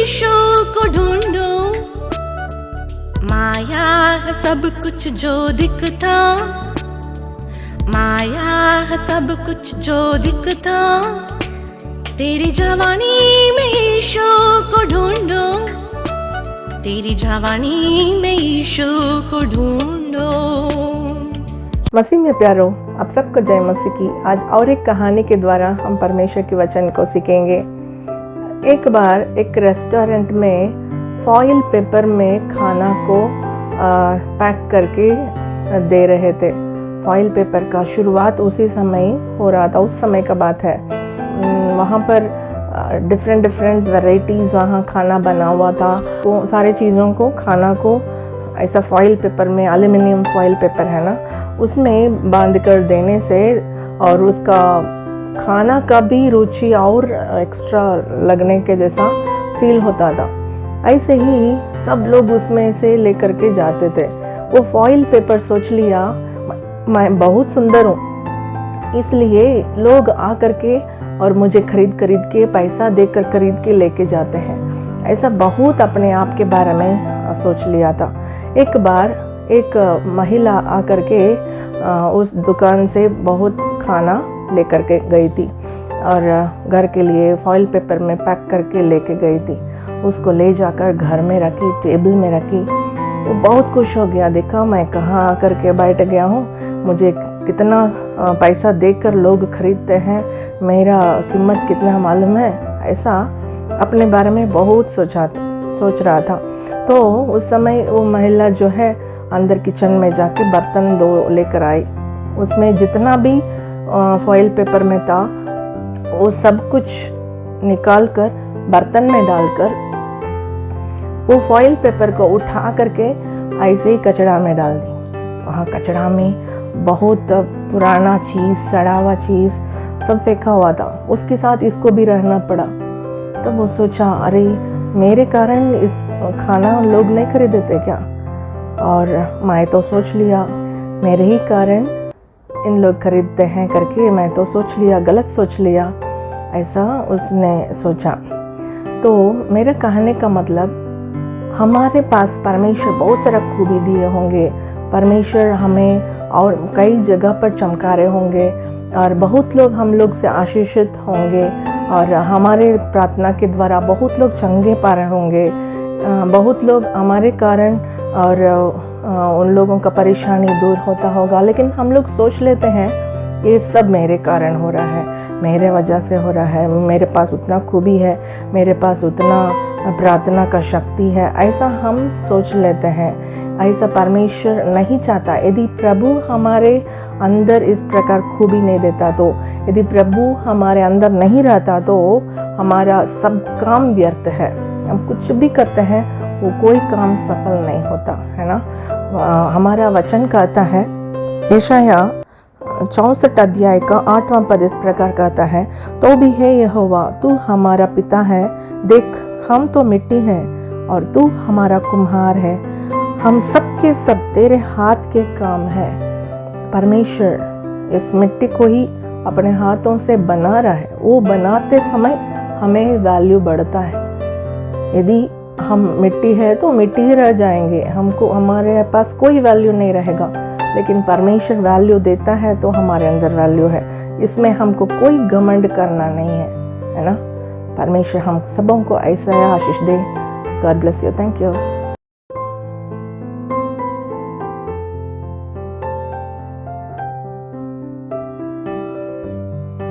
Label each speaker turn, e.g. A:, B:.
A: यीशु को ढूंढो, माया है सब कुछ जो दिखता, माया है सब कुछ जो दिखता। तेरी जवानी में यीशु को ढूंढो, तेरी जवानी में यीशु को ढूंढो।
B: मसीह में प्यारो, आप सबको जय मसीह की। आज और एक कहानी के द्वारा हम परमेश्वर के वचन को सीखेंगे। एक बार एक रेस्टोरेंट में फॉइल पेपर में खाना को पैक करके दे रहे थे। फॉइल पेपर का शुरुआत उसी समय हो रहा था, उस समय का बात है। वहाँ पर डिफरेंट वैराइटीज़ वहाँ खाना बना हुआ था। तो सारे चीज़ों को, खाना को ऐसा फॉइल पेपर में, एल्युमिनियम फॉइल पेपर है ना, उसमें बांध कर देने से और उसका खाना का भी रुचि और एक्स्ट्रा लगने के जैसा फील होता था। ऐसे ही सब लोग उसमें से लेकर के जाते थे। वो फॉइल पेपर सोच लिया मैं बहुत सुंदर हूँ, इसलिए लोग आ करके और मुझे खरीद के पैसा देकर खरीद के लेके जाते हैं। ऐसा बहुत अपने आप के बारे में सोच लिया था। एक बार एक महिला आकर के उस दुकान से बहुत खाना लेकर के गई थी और घर के लिए फॉइल पेपर में पैक करके लेके गई थी। उसको ले जाकर घर में रखी, टेबल में रखी। वो बहुत खुश हो गया, देखा मैं कहाँ आकर के बैठ गया हूँ, मुझे कितना पैसा देकर लोग खरीदते हैं, मेरा कीमत कितना मालूम है। ऐसा अपने बारे में बहुत सोच रहा था। तो उस समय वो महिला जो है अंदर किचन में जाके बर्तन दो लेकर आई। उसमें जितना भी फॉइल पेपर में था वो सब कुछ निकाल कर बर्तन में डालकर वो फॉइल पेपर को उठा करके ऐसे ही कचड़ा में डाल दी। वहाँ कचड़ा में बहुत पुराना चीज़, सड़ा हुआ चीज़ सब फेंका हुआ था। उसके साथ इसको भी रहना पड़ा। तो वो सोचा, अरे मेरे कारण इस खाना लोग नहीं खरीदते क्या? और मैं तो सोच लिया मेरे ही कारण इन लोग खरीदते हैं करके, मैं तो सोच लिया, गलत सोच लिया। ऐसा उसने सोचा। तो मेरे कहने का मतलब, हमारे पास परमेश्वर बहुत सारा खूबी दिए होंगे, परमेश्वर हमें और कई जगह पर चमका रहे होंगे और बहुत लोग हम लोग से आशीषित होंगे और हमारे प्रार्थना के द्वारा बहुत लोग चंगे पा रहे होंगे। बहुत लोग हमारे कारण और उन लोगों का परेशानी दूर होता होगा। लेकिन हम लोग सोच लेते हैं ये सब मेरे कारण हो रहा है, मेरे वजह से हो रहा है, मेरे पास उतना खूबी है, मेरे पास उतना प्रार्थना का शक्ति है। ऐसा हम सोच लेते हैं। ऐसा परमेश्वर नहीं चाहता। यदि प्रभु हमारे अंदर इस प्रकार खूबी नहीं देता, तो यदि प्रभु हमारे अंदर नहीं रहता, तो हमारा सब काम व्यर्थ है। हम कुछ भी करते हैं वो कोई काम सफल नहीं होता है ना। हमारा वचन कहता है, यशाया 64 अध्याय का 8वां पद इस प्रकार कहता है, तो भी है यहोवा तू हमारा पिता है, देख हम तो मिट्टी हैं और तू हमारा कुम्हार है, हम सब के सब तेरे हाथ के काम है। परमेश्वर इस मिट्टी को ही अपने हाथों से बना रहा है। वो बनाते समय हमें वैल्यू बढ़ता है। यदि हम मिट्टी है तो मिट्टी ही रह जाएंगे, हमको हमारे पास कोई वैल्यू नहीं रहेगा। लेकिन परमेश्वर वैल्यू देता है तो हमारे अंदर वैल्यू है। इसमें हमको कोई घमंड करना नहीं है ना। परमेश्वर हम सबों को ऐसा आशीष दे। God bless you. Thank you.